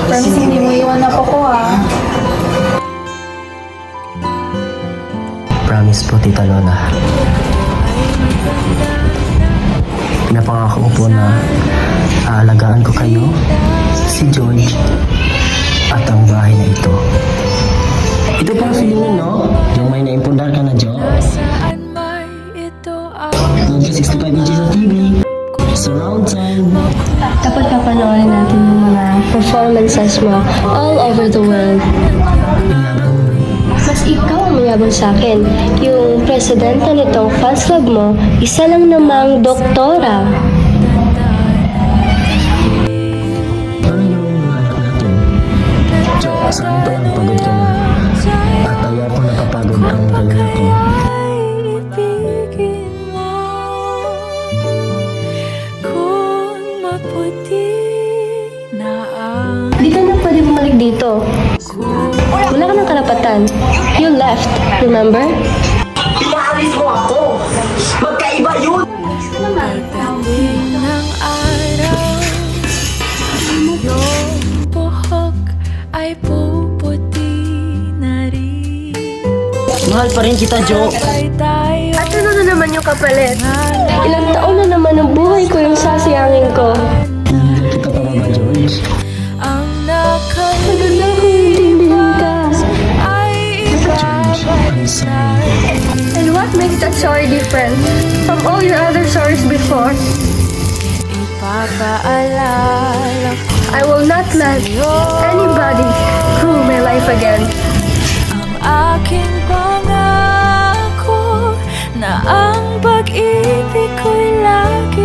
Promise hindi mo iwan ako po ah. Promise po, Tita Lola. Pinapangako ko po na aalagaan ko kayo, si George, at ang bahay na ito. Ito po ang feeling no? Yung may naimpundar ka na, Jo. Nandun 65 inches sa TV. Surround sound. Dapat papanoorin natin yung mga performances mo all over the world. Mas ikaw ang mayabang sa akin. Yung presidente nitong fans club mo, isa lang namang doktora. Ano yung anak natin? Jo, saan ito ang pagod ka na? At ayaw ko napapagod ang galing ko. Di ka na pwede bumalik dito. Wala ka ng karapatan. You left, remember? Pinaalis mo ako! Magkaiba yun! Pagdating ng araw, yung buhok ay puputi na rin. Mahal pa rin kita, Jo. Ay tayo At ano na naman yung kapalit? Ilang taon na naman ang buhay ko yung sasayangin ko. Hindi kita pa ba, George? ang Maganda kung intindihin ka. ay George, I'm sorry. And what makes that sorry different from all your other sorries before? ipapaalala ko I will not let anybody rule my life again. ang aking pangako na ang pag-ibig ko'y lagi